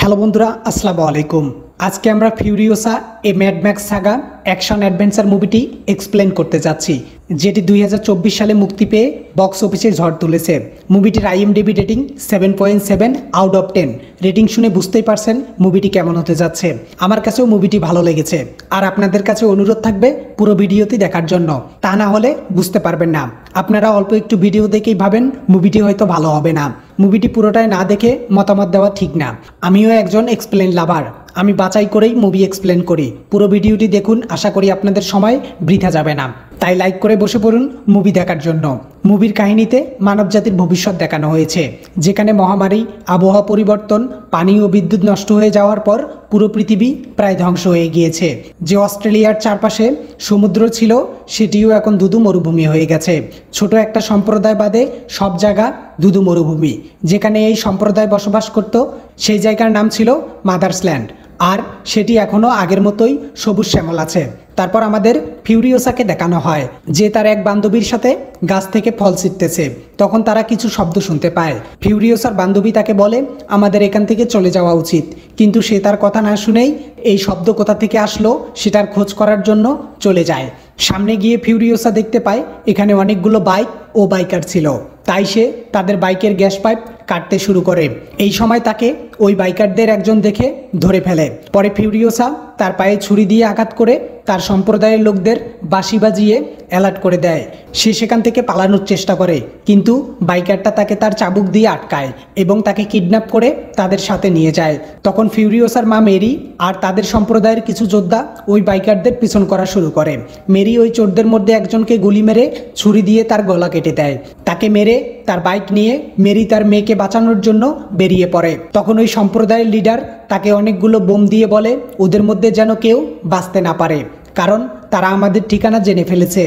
Hello বন্ধুরা, আসসালামু আলাইকুম। আজকে আমরা Furiosa a Mad Max saga action adventure মুভিটি এক্সপ্লেন করতে যাচ্ছি, যেটি 2024 সালে মুক্তি পেয়ে বক্স অফিসে ঝড় তুলেছে। মুভিটির IMDb rating 7.7 out of 10। Rating শুনে বুঝতেই পারছেন মুভিটি কেমন হতে যাচ্ছে। আমার কাছেও মুভিটি ভালো লেগেছে, আর আপনাদের কাছে অনুরোধ থাকবে পুরো ভিডিওটি দেখার জন্য, তা না হলে বুঝতে পারবেন না। আপনারা অল্প একটু ভিডিও দেখেই ভাবেন মুভিটি হয়তো ভালো হবে না। মুভিটি পুরোটাই না দেখে মতামত দেওয়া ঠিক না। আমিও একজন এক্সপ্লেন লাভার, আমি বাছাই করেই মুভি এক্সপ্লেন করি। পুরো ভিডিওটি দেখুন, আশা করি আপনাদের সময় বৃথা যাবে না। তাই লাইক করে বসে পড়ুন মুভি দেখার জন্য। মুভির কাহিনীতে মানবজাতির ভবিষ্যৎ দেখানো হয়েছে, যেখানে মহামারী, আবহাওয়া পরিবর্তন, পানি ও বিদ্যুৎ নষ্ট হয়ে যাওয়ার পর পুরো পৃথিবী প্রায় ধ্বংস হয়ে গিয়েছে। যে অস্ট্রেলিয়ার চারপাশে সমুদ্র ছিল, সেটিও এখন ধুধু মরুভূমি হয়ে গেছে। ছোট একটা সম্প্রদায় বাদে সব জায়গা ধুধু মরুভূমি। যেখানে এই সম্প্রদায় বসবাস করত, সেই জায়গার নাম ছিল মাদার্সল্যান্ড, আর সেটি এখনও আগের মতোই সবুজ শ্যামল আছে। তারপর আমাদের ফিউরিওসাকে দেখানো হয় যে তার এক বান্ধবীর সাথে গাছ থেকে ফল ছিটতেছে। তখন তারা কিছু শব্দ শুনতে পায়। ফিউরিওসার বান্ধবী তাকে বলে আমাদের এখান থেকে চলে যাওয়া উচিত, কিন্তু সে তার কথা না শুনেই এই শব্দ কোথা থেকে আসলো সেটার খোঁজ করার জন্য চলে যায়। সামনে গিয়ে ফিউরিওসা দেখতে পায় এখানে অনেকগুলো বাইক ও বাইকার ছিল, তাই সে তাদের বাইকের গ্যাস পাইপ কাটতে শুরু করে। এই সময় তাকে ওই বাইকারদের একজন দেখে ধরে ফেলে। পরে ফিউরিওসা তার পায়ে ছুরি দিয়ে আঘাত করে তার সম্প্রদায়ের লোকদের বাঁশি বাজিয়ে অ্যালার্ট করে দেয়। সে সেখান থেকে পালানোর চেষ্টা করে, কিন্তু বাইকারটা তাকে তার চাবুক দিয়ে আটকায় এবং তাকে কিডন্যাপ করে তাদের সাথে নিয়ে যায়। তখন ফিউরিওসার মা মেরি আর তাদের সম্প্রদায়ের কিছু যোদ্ধা ওই বাইকারদের পিছন করা শুরু করে। মেরি ওই চোরদের মধ্যে একজনকে গুলি মেরে ছুরি দিয়ে তার গলা কেটে দেয়। তাকে মেরে তার বাইক নিয়ে মেরি তার মেয়েকে বাঁচানোর জন্য বেরিয়ে পড়ে। তখন ওই সম্প্রদায়ের লিডার তাকে অনেকগুলো বোম দিয়ে বলে ওদের মধ্যে যেন কেউ বাঁচতে না পারে, কারণ তারা আমাদের ঠিকানা জেনে ফেলেছে,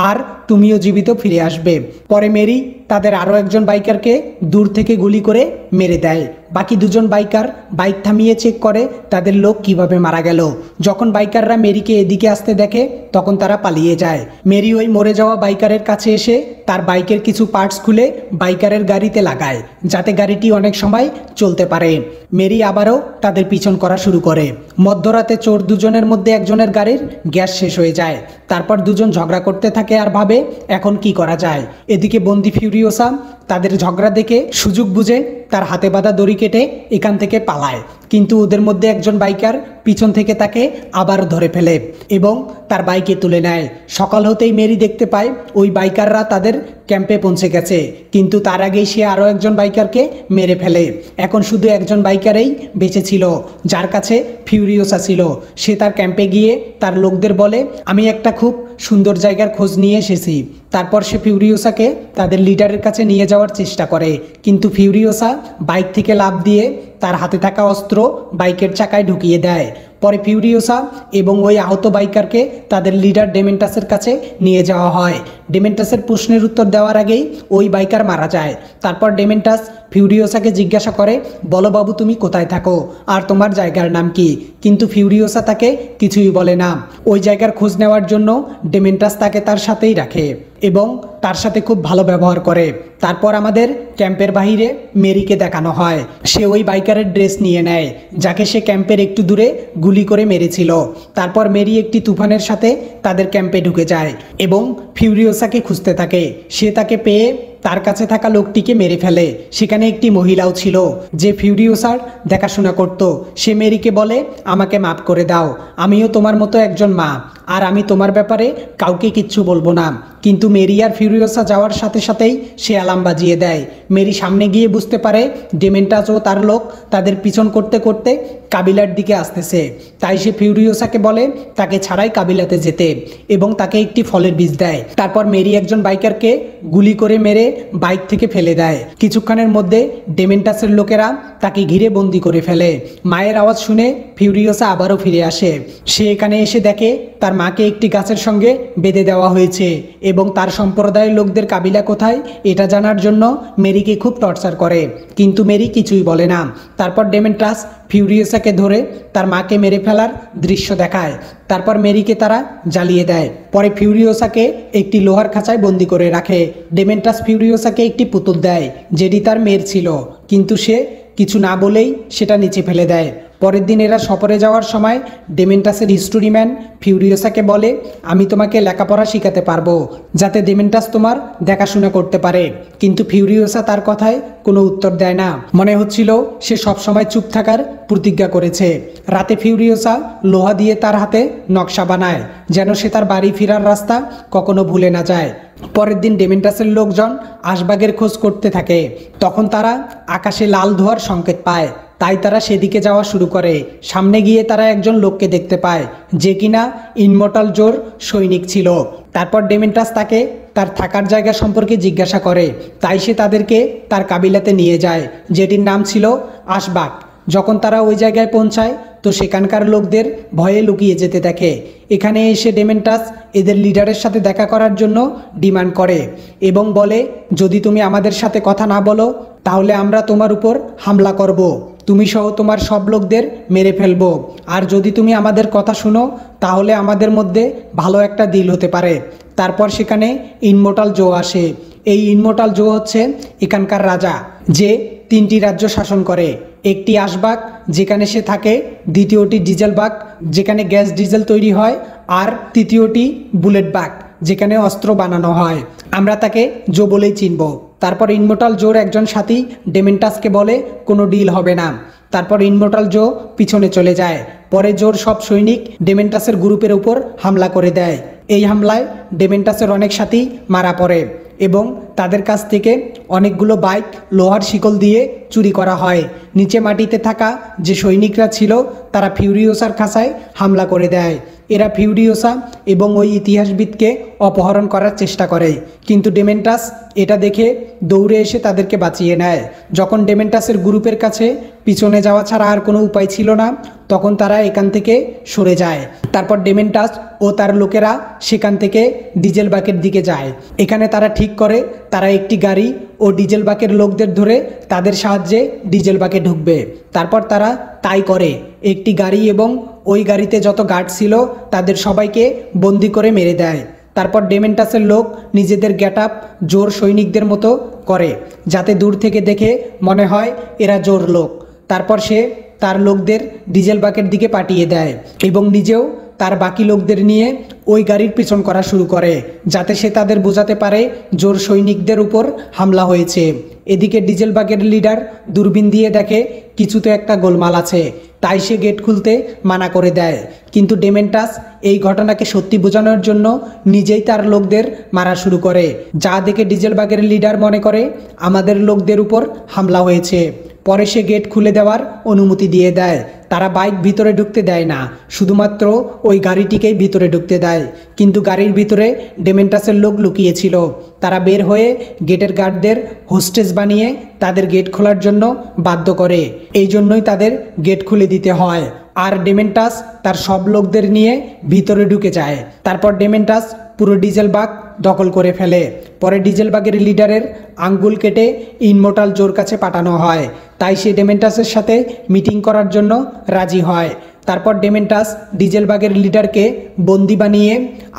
আর তুমিও জীবিত ফিরে আসবে। পরে মেরি তাদের আরও একজন বাইকারকে দূর থেকে গুলি করে মেরে দেয়। বাকি দুজন বাইকার বাইক থামিয়ে চেক করে তাদের লোক কিভাবে মারা গেল। যখন বাইকাররা মেরিকে এদিকে আসতে দেখে, তখন তারা পালিয়ে যায়। মেরি ওই মরে যাওয়া বাইকারের কাছে এসে তার বাইকের কিছু পার্টস খুলে বাইকারের গাড়িতে লাগায়, যাতে গাড়িটি অনেক সময় চলতে পারে। মেরি আবারও তাদের পিছন করা শুরু করে। মধ্যরাতে চোর দুজনের মধ্যে একজনের গাড়ির গ্যাস শেষ হয়ে যায়। তারপর দুজন ঝগড়া করতে থাকে আর ভাবে এখন কি করা যায়। এদিকে বন্দি ফিউরিওসা তাদের ঝগড়া দেখে সুযোগ বুঝে তার হাতে বাঁধা দড়ি কেটে এখান থেকে পালায়, কিন্তু ওদের মধ্যে একজন বাইকার পিছন থেকে তাকে আবার ধরে ফেলে এবং তার বাইকে তুলে নেয়। সকাল হতেই মেরি দেখতে পায় ওই বাইকাররা তাদের ক্যাম্পে পৌঁছে গেছে, কিন্তু তার আগেই সে আরও একজন বাইকারকে মেরে ফেলে। এখন শুধু একজন বাইকারেই বেঁচে ছিল, যার কাছে ফিউরিওসা ছিল। সে তার ক্যাম্পে গিয়ে তার লোকদের বলে আমি একটা খুব সুন্দর জায়গার খোঁজ নিয়ে এসেছি। তারপর সে ফিউরিওসাকে তাদের লিডারের কাছে নিয়ে যাওয়ার চেষ্টা করে, কিন্তু ফিউরিওসা বাইক থেকে লাফ দিয়ে তার হাতে থাকা অস্ত্র বাইকের চাকায় ঢুকিয়ে দেয়। পরে ফিউরিওসা এবং ওই আহত বাইকারকে তাদের লিডার ডেমেন্টাসের কাছে নিয়ে যাওয়া হয়। ডেমেন্টাসের প্রশ্নের উত্তর দেওয়ার আগেই ওই বাইকার মারা যায়। তারপর ডেমেন্টাস ফিউরিওসাকে জিজ্ঞাসা করে বলো বাবু, তুমি কোথায় থাকো আর তোমার জায়গার নাম কি? কিন্তু ফিউরিওসা তাকে কিছুই বলে না। ওই জায়গার খোঁজ নেওয়ার জন্য ডেমেন্টাস তাকে তার সাথেই রাখে এবং তার সাথে খুব ভালো ব্যবহার করে। তারপর আমাদের ক্যাম্পের বাহিরে মেরিকে দেখানো হয়। সে ওই বাইকারের ড্রেস নিয়ে নেয়, যাকে সে ক্যাম্পের একটু দূরে গুলি করে মেরেছিল। তারপর মেরি একটি তুফানের সাথে তাদের ক্যাম্পে ঢুকে যায় এবং ফিউরিওসাকে খুঁজতে থাকে। সে তাকে পেয়ে তার কাছে থাকা লোকটিকে মেরে ফেলে। সেখানে একটি মহিলাও ছিল যে ফিউরিওসার দেখাশোনা করত। সে মেরিকে বলে আমাকে মাফ করে দাও, আমিও তোমার মতো একজন মা, আর আমি তোমার ব্যাপারে কাউকে কিচ্ছু বলবো না। কিন্তু মেরি আর ফিউরিওসা যাওয়ার সাথে সাথেই সে অ্যালার্ম বাজিয়ে দেয়। মেরি সামনে গিয়ে বুঝতে পারে ডেমেন্টাস ও তার লোক তাদের পিছন করতে করতে কাবিলার দিকে আসতেছে। তাই সে ফিউরিওসাকে বলে তাকে ছাড়াই কাবিলাতে যেতে এবং তাকে একটি ফলের বীজ দেয়। তারপর মেরি একজন বাইকারকে গুলি করে মেরে বাইক থেকে ফেলে দেয়। কিছুক্ষণের মধ্যে ডেমেন্টাসের লোকেরা তাকে ঘিরে বন্দি করে ফেলে। মায়ের আওয়াজ শুনে ফিউরিওসা আবারও ফিরে আসে। সে এখানে এসে দেখে তার মাকে একটি গাছের সঙ্গে বেঁধে দেওয়া হয়েছে এবং তার সম্প্রদায়ের লোকদের কাবিলা কোথায় এটা জানার জন্য মেরিকে খুব টর্চার করে, কিন্তু মেরি কিছুই বলে না। তারপর ডেমেন্টাস ফিউরিওসাকে ধরে তার মাকে মেরে ফেলার দৃশ্য দেখায়। তারপর মেরিকে তারা জ্বালিয়ে দেয়। পরে ফিউরিওসাকে একটি লোহার খাঁচায় বন্দি করে রাখে। ডেমেন্টাস ফিউরিওসাকে একটি পুতুল দেয়, যেটি তার মেয়ের ছিল, কিন্তু সে কিছু না বলেই সেটা নিচে ফেলে দেয়। পরের দিন এরা সফরে যাওয়ার সময় ডেমেন্টাসের হিস্টোরিম্যান ফিউরিওসাকে বলে, আমি তোমাকে লেখাপড়া শেখাতে পারবো যাতে ডেমেন্টাস তোমার দেখাশোনা করতে পারে। কিন্তু ফিউরিওসা তার কথায় কোনো উত্তর দেয় না। মনে হচ্ছিল সে সবসময় চুপ থাকার প্রতিজ্ঞা করেছে। রাতে ফিউরিওসা লোহা দিয়ে তার হাতে নকশা বানায় যেন সে তার বাড়ি ফেরার রাস্তা কখনো ভুলে না যায়। পরের দিন ডেমেন্টাসের লোকজন আশবাগের খোঁজ করতে থাকে। তখন তারা আকাশে লাল ধোঁয়ার সংকেত পায়, তাই তারা সেদিকে যাওয়া শুরু করে। সামনে গিয়ে তারা একজন লোককে দেখতে পায় যে কিনা ইনমর্টাল জোর সৈনিক ছিল। তারপর ডেমেন্টাস তাকে তার থাকার জায়গা সম্পর্কে জিজ্ঞাসা করে, তাই সে তাদেরকে তার কাবিলাতে নিয়ে যায় যেটির নাম ছিল আশবাগ। যখন তারা ওই জায়গায় পৌঁছায় তো সেখানকার লোকদের ভয়ে লুকিয়ে যেতে দেখে। এখানে এসে ডেমেন্টাস এদের লিডারের সাথে দেখা করার জন্য ডিমান্ড করে এবং বলে, যদি তুমি আমাদের সাথে কথা না বলো তাহলে আমরা তোমার উপর হামলা করব, তুমি সহ তোমার সব লোকদের মেরে ফেলবো। আর যদি তুমি আমাদের কথা শুনো তাহলে আমাদের মধ্যে ভালো একটা ডিল হতে পারে। তারপর সেখানে ইনমর্টাল জো আসে। এই ইনমর্টাল জো হচ্ছে এখানকার রাজা, যে 3টি রাজ্য শাসন করে। একটি আশবাগ যেখানে সে থাকে, দ্বিতীয়টি ডিজেলবাগ যেখানে গ্যাস ডিজেল তৈরি হয়, আর তৃতীয়টি বুলেটবাগ যেখানে অস্ত্র বানানো হয়। আমরা তাকে জো বলেই চিনব। তারপর ইনমর্টাল জোর একজন সাথী ডেমেন্টাসকে বলে, কোনো ডিল হবে না। তারপর ইনমর্টাল জো পিছনে চলে যায়। পরে জোর সব সৈনিক ডেমেন্টাসের গ্রুপের উপর হামলা করে দেয়। এই হামলায় ডেমেন্টাসের অনেক সাথী মারা পড়ে এবং তাদের কাছ থেকে অনেকগুলো বাইক লোহার শিকল দিয়ে চুরি করা হয়। নিচে মাটিতে থাকা যে সৈনিকরা ছিল তারা ফিউরিওসার খাঁচায় হামলা করে দেয়। এরা ফিউরিওসা এবং ওই ইতিহাসবিদকে অপহরণ করার চেষ্টা করে, কিন্তু ডেমেন্টাস এটা দেখে দৌড়ে এসে তাদেরকে বাঁচিয়ে নেয়। যখন ডেমেন্টাসের গ্রুপের কাছে পিছনে যাওয়া ছাড়া আর কোনো উপায় ছিল না, তখন তারা এখান থেকে সরে যায়। তারপর ডেমেন্টাস ও তার লোকেরা সেখান থেকে ডিজেলবাগের দিকে যায়। এখানে তারা ঠিক করে তারা একটি গাড়ি ও ডিজেলবাগের লোকদের ধরে তাদের সাহায্যে ডিজেলবাগে ঢুকবে। তারপর তারা তাই করে। একটি গাড়ি এবং ওই গাড়িতে যত গার্ড ছিল তাদের সবাইকে বন্দি করে মেরে দেয়। তারপর ডেমেন্টাসের লোক নিজেদের গেটআপ জোর সৈনিকদের মতো করে যাতে দূর থেকে দেখে মনে হয় এরা জোর লোক। তারপর সে তার লোকদের ডিজেলবাগের দিকে পাঠিয়ে দেয় এবং নিজেও তার বাকি লোকদের নিয়ে ওই গাড়ির পিছন করা শুরু করে যাতে সে তাদের বোঝাতে পারে জোর সৈনিকদের উপর হামলা হয়েছে। এদিকে ডিজেলবাগের লিডার দূরবীন দিয়ে দেখে কিছুতে একটা গোলমাল আছে, তাই সে গেট খুলতে মানা করে দেয়। কিন্তু ডেমেন্টাস এই ঘটনাকে সত্যি বোঝানোর জন্য নিজেই তার লোকদের মারা শুরু করে, যা দেখে ডিজেলবাগের লিডার মনে করে আমাদের লোকদের উপর হামলা হয়েছে। পরে সে গেট খুলে দেওয়ার অনুমতি দিয়ে দেয়। তারা বাইক ভিতরে ঢুকতে দেয় না, শুধুমাত্র ওই গাড়িটিকেই ভিতরে ঢুকতে দেয়। কিন্তু গাড়ির ভিতরে ডেমেন্টাসের লোক লুকিয়েছিল। তারা বের হয়ে গেটের গার্ডদের হোস্টেজ বানিয়ে তাদের গেট খোলার জন্য বাধ্য করে। এই জন্যই তাদের গেট খুলে দিতে হয়। আর ডেমেন্টাস তার সব লোকদের নিয়ে ভিতরে ঢুকে যায়। তারপর ডেমেন্টাস পুরো ডিজেলবাগ দখল করে ফেলে। পরে ডিজেলবাগের লিডারের আঙ্গুল কেটে ইনমর্টাল জোর কাছে পাঠানো হয়, তাই সে ডেমেন্টাসের সাথে মিটিং করার জন্য রাজি হয়। তারপর ডেমেন্টাস ডিজেলবাগের লিডারকে বন্দি বানিয়ে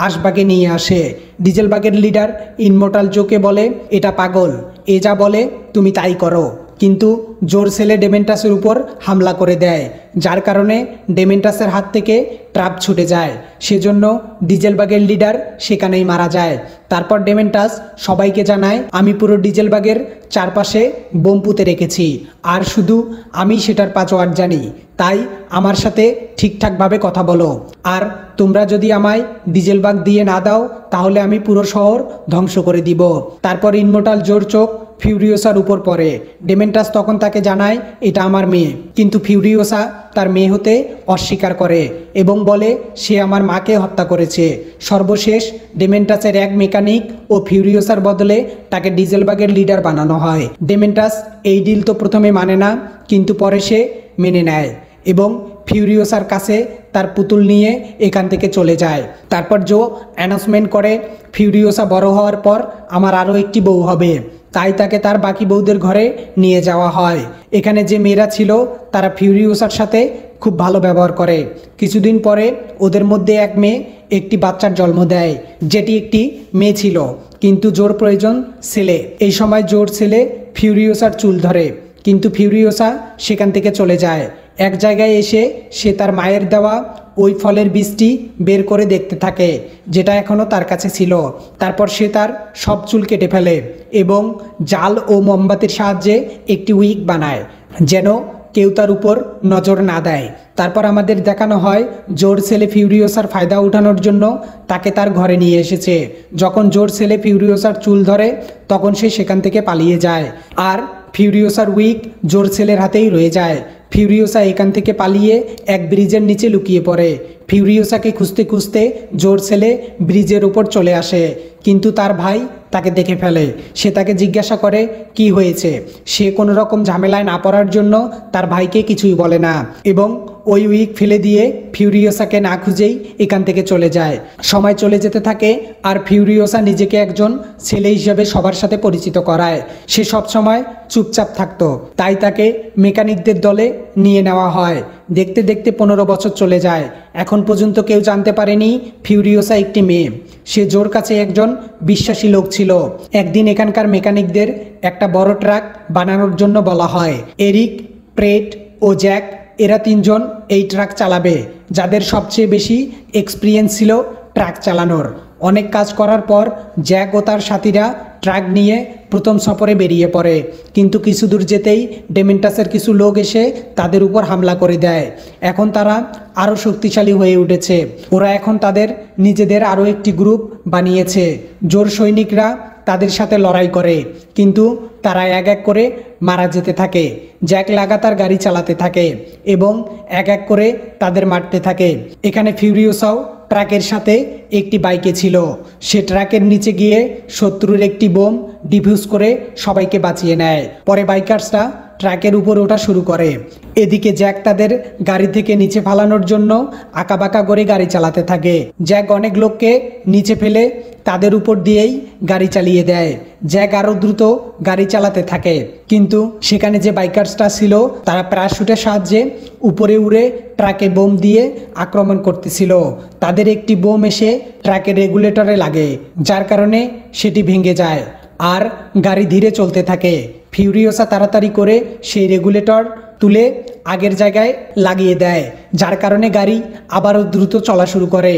আশবাগে নিয়ে আসে। ডিজেলবাগের লিডার ইনমর্টাল জোকে বলে, এটা পাগল, এ যা বলে তুমি তাই করো। কিন্তু জোর ছেলে ডেমেন্টাসের উপর হামলা করে দেয়, যার কারণে ডেমেন্টাসের হাত থেকে ট্রাপ ছুটে যায়। সেজন্য ডিজেলবাগের লিডার সেখানেই মারা যায়। তারপর ডেমেন্টাস সবাইকে জানায়, আমি পুরো ডিজেলবাগের চারপাশে বোম পুঁতে রেখেছি, আর শুধু আমি সেটার পাসওয়ার্ড জানি, তাই আমার সাথে ঠিকঠাকভাবে কথা বলো। আর তোমরা যদি আমায় ডিজেলবাগ দিয়ে না দাও তাহলে আমি পুরো শহর ধ্বংস করে দিব। তারপর ইনমর্টাল জোর চোখ ফিউরিওসার উপর পড়ে। ডেমেন্টাস তখন তাকে জানায়, এটা আমার মেয়ে। কিন্তু ফিউরিওসা তার মেয়ে হতে অস্বীকার করে এবং বলে সে আমার মাকে হত্যা করেছে। সর্বশেষ ডেমেন্টাসের এক মেকানিক ও ফিউরিওসার বদলে তাকে ডিজেলবাগের লিডার বানানো হয়। ডেমেন্টাস এই ডিল তো প্রথমে মানে না, কিন্তু পরে সে মেনে নেয় এবং ফিউরিওসার কাছে তার পুতুল নিয়ে এখান থেকে চলে যায়। তারপর জো অ্যানাউন্সমেন্ট করে, ফিউরিওসা বড় হওয়ার পর আমার আরও একটি বউ হবে, তাই তাকে তার বাকি বউদের ঘরে নিয়ে যাওয়া হয়। এখানে যে মেয়েরা ছিল তারা ফিউরিওসার সাথে খুব ভালো ব্যবহার করে। কিছুদিন পরে ওদের মধ্যে এক মেয়ে একটি বাচ্চার জন্ম দেয়, যেটি একটি মেয়ে ছিল, কিন্তু জোর প্রয়োজন ছেলে। এই সময় জোর ছেলে ফিউরিওসার চুল ধরে, কিন্তু ফিউরিওসা সেখান থেকে চলে যায়। এক জায়গায় এসে সে তার মায়ের দেওয়া ওই ফলের বীজটি বের করে দেখতে থাকে, যেটা এখনও তার কাছে ছিল। তারপর সে তার সব চুল কেটে ফেলে এবং জাল ও মোমবাতির সাহায্যে একটি উইক বানায়, যেন কেউ তার উপর নজর না দেয়। তারপর আমাদের দেখানো হয় জোর ছেলে ফিউরিওসার ফায়দা উঠানোর জন্য তাকে তার ঘরে নিয়ে এসেছে। যখন জোর ছেলে ফিউরিওসার চুল ধরে তখন সে সেখান থেকে পালিয়ে যায়, আর ফিউরিওসার উইক জোর ছেলের হাতেই রয়ে যায়। ফিউরিওসা এখান থেকে পালিয়ে এক ব্রিজের নিচে লুকিয়ে পড়ে। ফিউরিওসাকে খুঁজতে খুঁজতে জোর ছেলে ব্রিজের উপর চলে আসে, কিন্তু তার ভাই তাকে দেখে ফেলে। সে তাকে জিজ্ঞাসা করে কি হয়েছে। সে কোনো রকম ঝামেলায় না পড়ার জন্য তার ভাইকে কিছুই বলে না এবং ওই উইক ফেলে দিয়ে ফিউরিওসাকে না খুঁজেই এখান থেকে চলে যায়। সময় চলে যেতে থাকে আর ফিউরিওসা নিজেকে একজন ছেলে হিসেবে সবার সাথে পরিচিত করায়। সে সবসময় চুপচাপ থাকতো, তাই তাকে মেকানিকদের দলে নিয়ে নেওয়া হয়। দেখতে দেখতে 15 বছর চলে যায়। এখন পর্যন্ত কেউ জানতে পারেনি ফিউরিওসা একটি মেয়ে। সে জোর কাছে একজন বিশ্বাসী লোক ছিল। একদিন এখানকার মেকানিকদের একটা বড় ট্রাক বানানোর জন্য বলা হয়। এরিক, প্রেট ও জ্যাক এরা তিনজন এই ট্রাক চালাবে, যাদের সবচেয়ে বেশি এক্সপিরিয়েন্স ছিল ট্রাক চালানোর। অনেক কাজ করার পর জ্যাক ও তার সাথীরা ট্রাক নিয়ে প্রথম সফরে বেরিয়ে পড়ে, কিন্তু কিছু দূর যেতেই ডেমেন্টাসের কিছু লোক এসে তাদের উপর হামলা করে দেয়। এখন তারা আরও শক্তিশালী হয়ে উঠেছে। ওরা এখন তাদের নিজেদের আরও একটি গ্রুপ বানিয়েছে। জোর সৈনিকরা তাদের সাথে লড়াই করে, কিন্তু তারা এক এক করে মারা যেতে থাকে। জ্যাক লাগাতার গাড়ি চালাতে থাকে এবং এক এক করে তাদের মারতে থাকে। এখানে ফিউরিওসাও ট্রাকের সাথে একটি বাইকে ছিল। সে ট্রাকের নিচে গিয়ে শত্রুর একটি বোম ডিফিউজ করে সবাইকে বাঁচিয়ে নেয়। পরে বাইকার্সরা ট্রাকের উপর ওঠা শুরু করে। এদিকে জ্যাক তাদের গাড়ি থেকে নিচে ফালানোর জন্য আঁকাবাঁকা করে গাড়ি চালাতে থাকে। জ্যাক অনেক লোককে নিচে ফেলে তাদের উপর দিয়েই গাড়ি চালিয়ে দেয়। জ্যাক আরও দ্রুত গাড়ি চালাতে থাকে, কিন্তু সেখানে যে বাইকার্সটা ছিল তারা প্যারাশুটের সাহায্যে উপরে উড়ে ট্রাকে বোম দিয়ে আক্রমণ করতেছিল। তাদের একটি বোম এসে ট্রাকের রেগুলেটরে লাগে, যার কারণে সেটি ভেঙে যায় আর গাড়ি ধীরে চলতে থাকে। ফিউরিওসা তাড়াতাড়ি করে সেই রেগুলেটর তুলে আগের জায়গায় লাগিয়ে দেয়, যার কারণে গাড়ি আবারও দ্রুত চলা শুরু করে।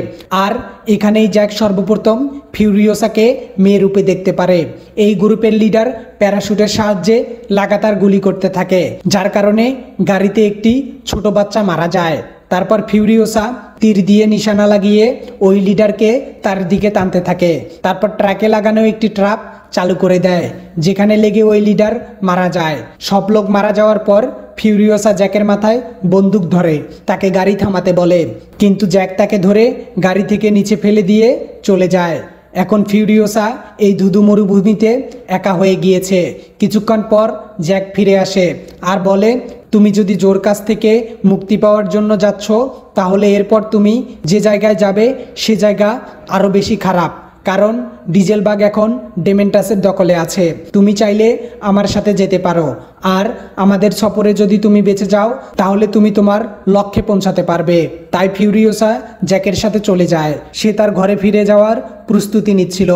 আর এখানেই জ্যাক সর্বপ্রথম ফিউরিওসাকে মেয়ে রূপে দেখতে পারে। এই গ্রুপের লিডার প্যারাশুটের সাহায্যে লাগাতার গুলি করতে থাকে, যার কারণে গাড়িতে একটি ছোট বাচ্চা মারা যায়। তারপর ফিউরিওসা তীর দিয়ে নিশানা লাগিয়ে ওই লিডারকে তার দিকে টানতে থাকে। তারপর ট্রাকে লাগানো একটি ট্রাপ চালু করে দেয়, যেখানে লেগে ওই লিডার মারা যায়। সব লোক মারা যাওয়ার পর ফিউরিওসা জ্যাকের মাথায় বন্দুক ধরে তাকে গাড়ি থামাতে বলে, কিন্তু জ্যাক তাকে ধরে গাড়ি থেকে নিচে ফেলে দিয়ে চলে যায়। এখন ফিউরিওসা এই ধুধু মরুভূমিতে একা হয়ে গিয়েছে। কিছুক্ষণ পর জ্যাক ফিরে আসে আর বলে, তুমি যদি জোর কাছ থেকে মুক্তি পাওয়ার জন্য যাচ্ছ, তাহলে এরপর তুমি যে জায়গায় যাবে সে জায়গা আরও বেশি খারাপ, কারণ ডিজেলবাগ এখন ডেমেন্টাসের দখলে আছে। তুমি চাইলে আমার সাথে যেতে পারো, আর আমাদের সফরে যদি তুমি বেঁচে যাও তাহলে তুমি তোমার লক্ষ্যে পৌঁছাতে পারবে। তাই ফিউরিওসা জ্যাকের সাথে চলে যায়। সে তার ঘরে ফিরে যাওয়ার প্রস্তুতি নিচ্ছিল।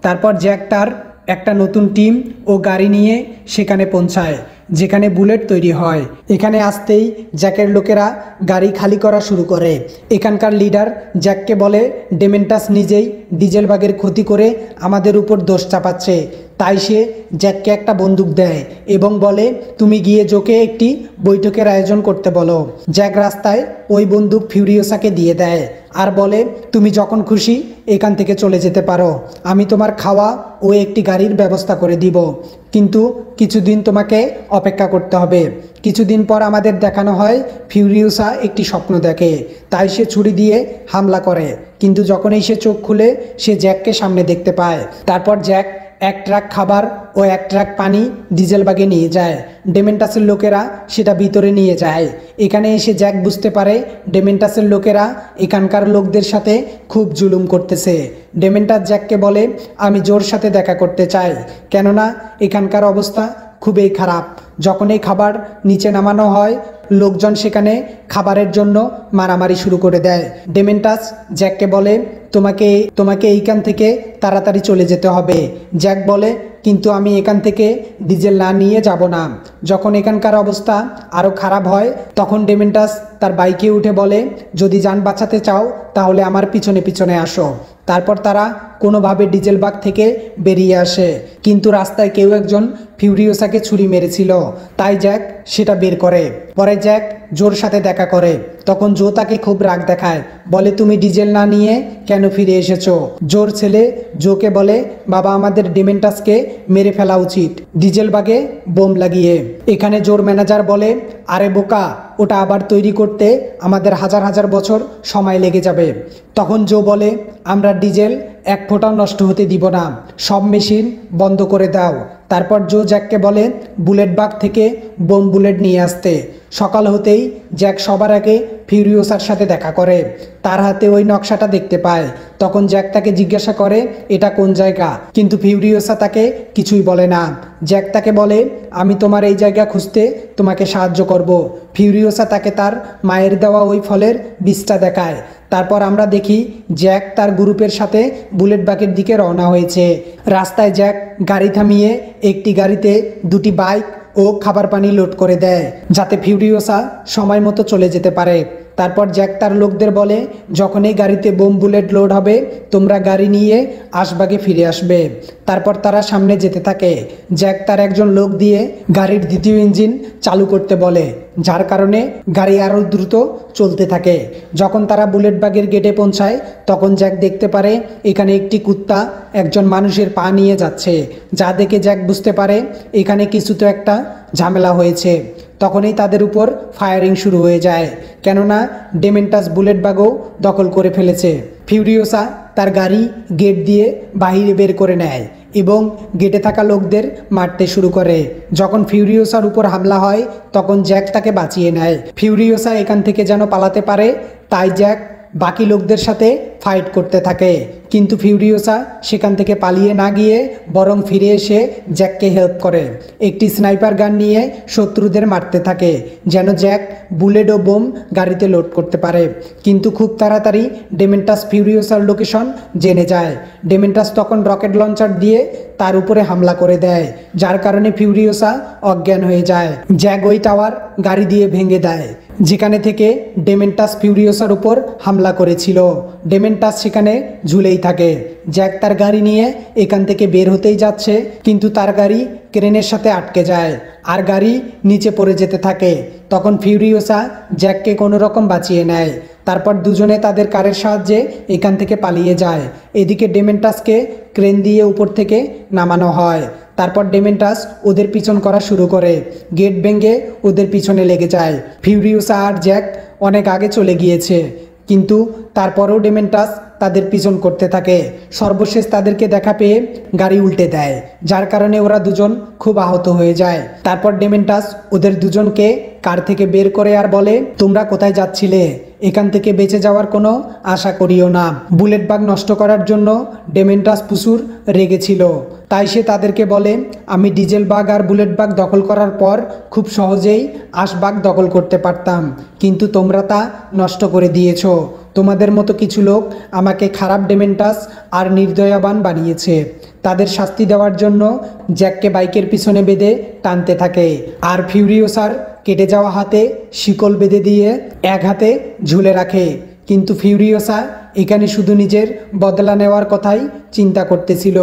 তারপর জ্যাক তার একটা নতুন টিম ও গাড়ি নিয়ে সেখানে পৌঁছায়, যেখানে বুলেট তৈরি হয়। এখানে আসতেই জ্যাকের লোকেরা গাড়ি খালি করা শুরু করে। এখানকার লিডার জ্যাককে বলে, ডেমেন্টাস নিজেই ডিজেলবাগের ক্ষতি করে আমাদের উপর দোষ চাপাচ্ছে। তাই সে জ্যাককে একটা বন্দুক দেয় এবং বলে, তুমি গিয়ে জোকে একটি বৈঠকের আয়োজন করতে বলো। জ্যাক রাস্তায় ওই বন্দুক ফিউরিওসাকে দিয়ে দেয় আর বলে, তুমি যখন খুশি এখান থেকে চলে যেতে পারো। আমি তোমার খাওয়া ও একটি গাড়ির ব্যবস্থা করে দিব, কিন্তু কিছুদিন তোমাকে অপেক্ষা করতে হবে। কিছুদিন পর আমাদের দেখানো হয় ফিউরিওসা একটি স্বপ্ন দেখে, তাই সে ছুরি দিয়ে হামলা করে, কিন্তু যখনই সে চোখ খুলে সে জ্যাককে সামনে দেখতে পায়। তারপর জ্যাক এক ট্রাক খাবার ও এক ট্রাক পানি ডিজেলবাগে নিয়ে যায়। ডেমেন্টাসের লোকেরা সেটা ভিতরে নিয়ে যায়। এখানে এসে জ্যাক বুঝতে পারে ডেমেন্টাসের লোকেরা এখানকার লোকদের সাথে খুব জুলুম করতেছে। ডেমেন্টাস জ্যাককে বলে, আমি জোর সাথে দেখা করতে চাই, কেননা এখানকার অবস্থা খুবই খারাপ। যখন এই খাবার নিচে নামানো হয়, লোকজন সেখানে খাবারের জন্য মারামারি শুরু করে দেয়। ডেমেন্টাস জ্যাককে বলে, তোমাকে তোমাকে এইখান থেকে তাড়াতাড়ি চলে যেতে হবে। জ্যাক বলে, কিন্তু আমি এখান থেকে ডিজেল না নিয়ে যাব না। যখন এখানকার অবস্থা আরও খারাপ হয় তখন ডেমেন্টাস তার বাইকে উঠে বলে, যদি যান বাঁচাতে চাও তাহলে আমার পিছনে পিছনে আসো। তারপর তারা কোনোভাবে ডিজেল বাগ থেকে বেরিয়ে আসে, কিন্তু রাস্তায় কেউ একজন ফিউরিওসাকে ছুরি মেরেছিল, তাই জ্যাক সেটা বের করে। পরে জ্যাক জোর সাথে দেখা করে, তখন জো তাকে খুব রাগ দেখায়, বলে তুমি ডিজেল না নিয়ে কেন ফিরে এসেছো। জোর ছেলে জোকে বলে, বাবা আমাদের ডেমেন্টাসকে মেরে ফেলা উচিত ডিজেল বাগে বোম লাগিয়ে। এখানে জোর ম্যানেজার বলে, আরে বোকা, ওটা আবার তৈরি করতে আমাদের হাজার হাজার বছর সময় লেগে যাবে। তখন জো বলে, আমরা ডিজেল এক ফোঁটাও নষ্ট হতে দিব না, সব মেশিন বন্ধ করে দাও। তারপর জো জ্যাককে বলে বুলেট বাগ থেকে বোম বুলেট নিয়ে আসতে। সকাল হতেই জ্যাক সবার আগে ফিউরিওসার সাথে দেখা করে, তার হাতে ওই নকশাটা দেখতে পায়। তখন জ্যাক তাকে জিজ্ঞাসা করে এটা কোন জায়গা, কিন্তু ফিউরিওসা তাকে কিছুই বলে না। জ্যাক তাকে বলে, আমি তোমার এই জায়গা খুঁজতে তোমাকে সাহায্য করব। ফিউরিওসা তাকে তার মায়ের দেওয়া ওই ফলের বীজটা দেখায়। তারপর আমরা দেখি জ্যাক তার গ্রুপের সাথে বুলেট বাগের দিকে রওনা হয়েছে। রাস্তায় জ্যাক গাড়ি থামিয়ে একটি গাড়িতে দুটি বাইক ও খাবার পানি লোড করে দেয়, যাতে ফিউরিওসা সময় মতো চলে যেতে পারে। তারপর জ্যাক তার লোকদের বলে, যখনই গাড়িতে বোম বুলেট লোড হবে তোমরা গাড়ি নিয়ে আশবাগে ফিরে আসবে। তারপর তারা সামনে যেতে থাকে। জ্যাক তার একজন লোক দিয়ে গাড়ির দ্বিতীয় ইঞ্জিন চালু করতে বলে, যার কারণে গাড়ি আরও দ্রুত চলতে থাকে। যখন তারা বুলেট বাগের গেটে পৌঁছায় তখন জ্যাক দেখতে পারে এখানে একটি কুত্তা একজন মানুষের পা নিয়ে যাচ্ছে, যা দেখে জ্যাক বুঝতে পারে এখানে কিছু তো একটা ঝামেলা হয়েছে। তখনই তাদের উপর ফায়ারিং শুরু হয়ে যায়, কেননা ডেমেন্টাস বুলেট বাগও দখল করে ফেলেছে। ফিউরিওসা তার গাড়ি গেট দিয়ে বাহিরে বের করে নেয় এবং গেটে থাকা লোকদের মারতে শুরু করে। যখন ফিউরিওসার উপর হামলা হয় তখন জ্যাক তাকে বাঁচিয়ে নেয়। ফিউরিওসা এখান থেকে যেন পালাতে পারে, তাই জ্যাক বাকি লোকদের সাথে ফাইট করতে থাকে, কিন্তু ফিউরিওসা সেখান থেকে পালিয়ে না গিয়ে বরং ফিরে এসে জ্যাককে হেল্প করে। একটি স্নাইপার গান নিয়ে শত্রুদের মারতে থাকে, যেন জ্যাক বুলেট ও বোম গাড়িতে লোড করতে পারে। কিন্তু খুব তাড়াতাড়ি ডেমেন্টাস ফিউরিওসার লোকেশন জেনে যায়। ডেমেন্টাস তখন রকেট লঞ্চার দিয়ে তার উপরে হামলা করে দেয়, যার কারণে ফিউরিওসা অজ্ঞান হয়ে যায়। জ্যাক ওই টাওয়ার গাড়ি দিয়ে ভেঙে দেয় যেখানে থেকে ডেমেন্টাস ফিউরিওসার উপর হামলা করেছিল। ডেমেন্টাস সেখানে ঝুলেই থাকে। জ্যাক তার গাড়ি নিয়ে এখান থেকে বের হতেই যাচ্ছে, কিন্তু তার গাড়ি ক্রেনের সাথে আটকে যায় আর গাড়ি নিচে পড়ে যেতে থাকে। তখন ফিউরিওসা জ্যাককে কোনো রকম বাঁচিয়ে নেয়। তারপর দুজনে তাদের কারের সাহায্যে এখান থেকে পালিয়ে যায়। এদিকে ডেমেন্টাসকে ক্রেন দিয়ে উপর থেকে নামানো হয়। তারপর ডেমেন্টাস ওদের পিছন করা শুরু করে, গেট ভেঙে ওদের পিছনে লেগে যায়। ফিউরিওসা আর জ্যাক অনেক আগে চলে গিয়েছে, কিন্তু তারপরেও ডেমেন্টাস তাদের পিছন করতে থাকে। সর্বশেষ তাদেরকে দেখা পেয়ে গাড়ি উল্টে দেয়, যার কারণে ওরা দুজন খুব আহত হয়ে যায়। তারপর ডেমেন্টাস ওদের দুজনকে কার থেকে বের করে আর বলে, তোমরা কোথায় যাচ্ছিলে? এখান থেকে বেঁচে যাওয়ার কোনো আশা করিও না। বুলেট বাগ নষ্ট করার জন্য ডেমেন্টাস প্রচুর রেগেছিল, তাই সে তাদেরকে বলে, আমি ডিজেল বাগ আর বুলেট বাগ দখল করার পর খুব সহজেই আশবাগ দখল করতে পারতাম, কিন্তু তোমরা তা নষ্ট করে দিয়েছ। তোমাদের মতো কিছু লোক আমাকে খারাপ ডেমেন্টাস আর নির্দয়াবান বানিয়েছে। তাদের শাস্তি দেওয়ার জন্য জ্যাককে বাইকের পিছনে বেঁধে টানতে থাকে, আর ফিউরিওসার কেটে যাওয়া হাতে শিকল বেঁধে দিয়ে এক হাতে ঝুলে রাখে। কিন্তু ফিউরিওসা এখানে শুধু নিজের বদলা নেওয়ার কথাই চিন্তা করতেছিল।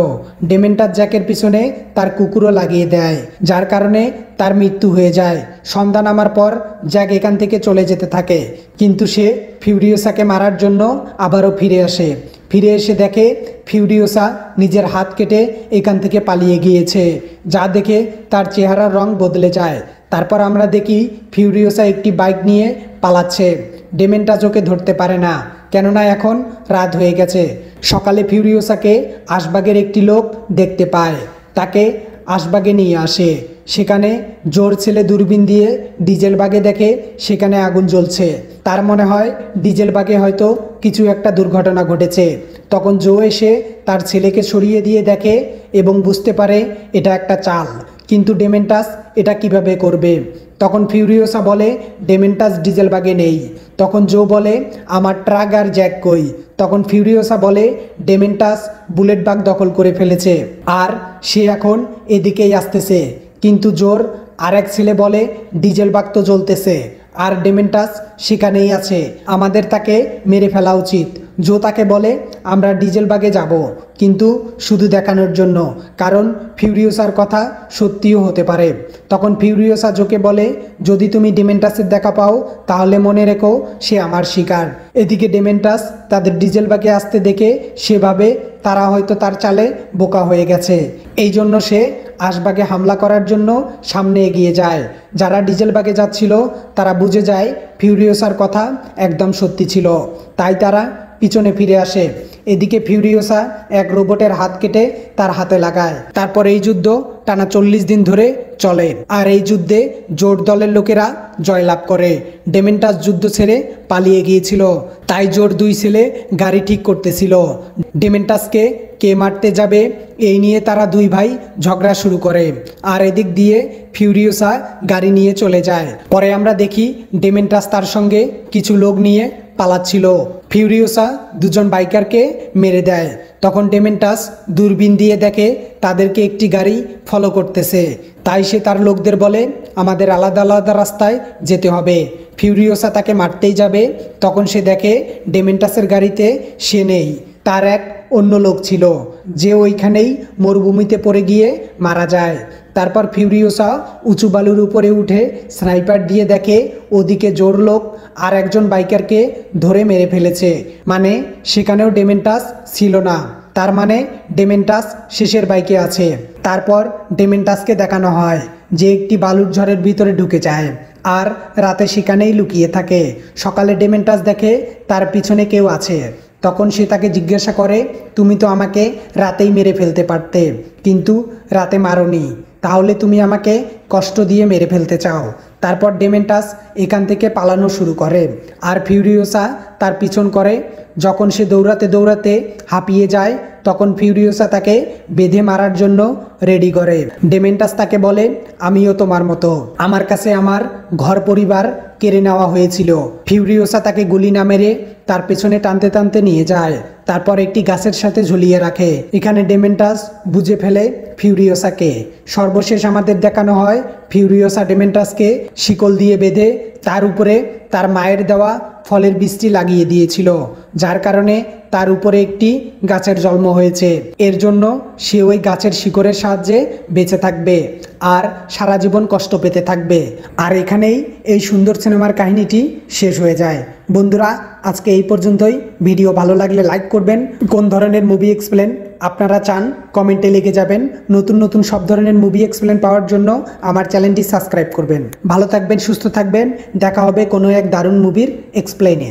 ডেমেন্টাস জ্যাকের পিছনে তার কুকুরও লাগিয়ে দেয়, যার কারণে তার মৃত্যু হয়ে যায়। সন্ধ্যা নামার পর জ্যাক এখান থেকে চলে যেতে থাকে, কিন্তু সে ফিউরিওসাকে মারার জন্য আবারও ফিরে আসে। ফিরে এসে দেখে ফিউরিওসা নিজের হাত কেটে এখান থেকে পালিয়ে গিয়েছে, যা দেখে তার চেহারার রং বদলে যায়। তারপর আমরা দেখি ফিউরিওসা একটি বাইক নিয়ে পালাচ্ছে। ডেমেন্টাস ওকে ধরতে পারে না, কেননা এখন রাত হয়ে গেছে। সকালে ফিউরিওসাকে আশবাগের একটি লোক দেখতে পায়, তাকে আশবাগে নিয়ে আসে। সেখানে জোর ছেলে দূরবীন দিয়ে ডিজেল বাগে দেখে সেখানে আগুন জ্বলছে। তার মনে হয় ডিজেল বাগে হয়তো কিছু একটা দুর্ঘটনা ঘটেছে। তখন জো এসে তার ছেলেকে সরিয়ে দিয়ে দেখে এবং বুঝতে পারে এটা একটা চাল, কিন্তু ডেমেন্টাস এটা কিভাবে করবে। তখন ফিউরিওসা বলে ডেমেন্টাস ডিজেল বাগে নেই। তখন জো বলে আমার ট্রাক আর জ্যাক কই। তখন ফিউরিওসা বলে ডেমেন্টাস বুলেট বাগ দখল করে ফেলেছে আর সে এখন এদিকেই আসতেছে। কিন্তু জোর আর এক ছেলে বলে ডিজেল বাগ তো জ্বলতেছে আর ডেমেন্টাস সেখানেই আছে, আমাদের তাকে মেরে ফেলা উচিত। জো তাকে বলে আমরা ডিজেল বাগে যাব, কিন্তু শুধু দেখানোর জন্য, কারণ ফিউরিওসার কথা সত্যিও হতে পারে। তখন ফিউরিওসা জোকে বলে যদি তুমি ডেমেন্টাসের দেখা পাও তাহলে মনে রেখো সে আমার শিকার। এদিকে ডেমেন্টাস তাদের ডিজেল বাগে আসতে দেখে সেভাবে তারা হয়তো তার চালে বোকা হয়ে গেছে, এই জন্য সে আশবাগে হামলা করার জন্য সামনে এগিয়ে যায়। যারা ডিজেল বাগে যাচ্ছিল তারা বুঝে যায় ফিউরিওসার কথা একদম সত্যি ছিল, তাই তারা পিছনে ফিরে আসে। এদিকে ফিউরিওসা এক রোবটের হাত কেটে তার হাতে লাগায়। তারপর এই যুদ্ধ টানা 40 দিন ধরে চলে আর এই যুদ্ধে জোট দলের লোকেরা জয়লাভ করে। ডেমেন্টাস যুদ্ধ ছেড়ে পালিয়ে গিয়েছিল, তাই জোট দুই ছেলে গাড়ি ঠিক করতেছিল ডেমেন্টাসকে কে মারতে যাবে এই নিয়ে। তারা দুই ভাই ঝগড়া শুরু করে আর এদিক দিয়ে ফিউরিওসা গাড়ি নিয়ে চলে যায়। পরে আমরা দেখি ডেমেন্টাস তার সঙ্গে কিছু লোক নিয়ে পালাচ্ছিল। ফিউরিওসা দুজন বাইকারকে মেরে দেয়। তখন ডেমেন্টাস দূরবীন দিয়ে দেখে তাদেরকে একটি গাড়ি ফলো করতেছে, তাই সে তার লোকদের বলে আমাদের আলাদা আলাদা রাস্তায় যেতে হবে। ফিউরিওসা তাকে মারতেই যাবে, তখন সে দেখে ডেমেন্টাসের গাড়িতে সে নেই, তার এক অন্য লোক ছিল যে ওইখানেই মরুভূমিতে পড়ে গিয়ে মারা যায়। তারপর ফিউরিওসা উঁচু বালুর উপরে উঠে স্নাইপার দিয়ে দেখে ওদিকে জোর লোক আর একজন বাইকারকে ধরে মেরে ফেলেছে, মানে সেখানেও ডেমেন্টাস ছিল না, তার মানে ডেমেন্টাস শেষের বাইকে আছে। তারপর ডেমেন্টাসকে দেখানো হয় যে একটি বালুর ঝড়ের ভিতরে ঢুকে যায় আর রাতে সেখানেই লুকিয়ে থাকে। সকালে ডেমেন্টাস দেখে তার পিছনে কেউ আছে, তখন সে তাকে জিজ্ঞাসা করে তুমি তো আমাকে রাতেই মেরে ফেলতে পারতে, কিন্তু রাতে মারোনি, তাহলে তুমি আমাকে কষ্ট দিয়ে মেরে ফেলতে চাও। তারপর ডেমেন্টাস এখান থেকে পালানো শুরু করে আর ফিউরিওসা তার পিছন করে। যখন সে দৌড়াতে দৌড়াতে হাঁপিয়ে যায় তখন ফিউরিওসা তাকে বেঁধে মারার জন্য রেডি করে। ডেমেন্টাস তাকে বলে আমিও তোমার মতো, আমার কাছে আমার ঘর পরিবার কেড়ে নেওয়া হয়েছিল। ফিউরিওসা তাকে গুলি না মেরে তার পেছনে টানতে টানতে নিয়ে যায়, তারপর একটি গাছের সাথে ঝুলিয়ে রাখে। এখানে ডেমেন্টাস বুঝে ফেলে ফিউরিওসাকে। সর্বশেষ আমাদের দেখানো হয় ফিউরিওসা ডেমেন্টাসকে শিকল দিয়ে বেঁধে তার উপরে তার মায়ের দেওয়া ফলের বীজটি লাগিয়ে দিয়েছিল, যার কারণে তার উপরে একটি গাছের জন্ম হয়েছে। এর জন্য সে ওই গাছের শিকড়ের সাহায্যে বেঁচে থাকবে আর সারা জীবন কষ্ট পেতে থাকবে। আর এখানেই এই সুন্দর সিনেমার কাহিনীটি শেষ হয়ে যায়। বন্ধুরা, আজকে এই পর্যন্তই। ভিডিও ভালো লাগলে লাইক করবেন। কোন ধরনের মুভি এক্সপ্লেন আপনারা চান কমেন্টে লিখে যাবেন। নতুন নতুন সব ধরনের মুভি এক্সপ্লেন পাওয়ার জন্য আমার চ্যানেলটি সাবস্ক্রাইব করবেন। ভালো থাকবেন, সুস্থ থাকবেন। দেখা হবে কোনো এক দারুণ মুভির এক্সপ্লেনে।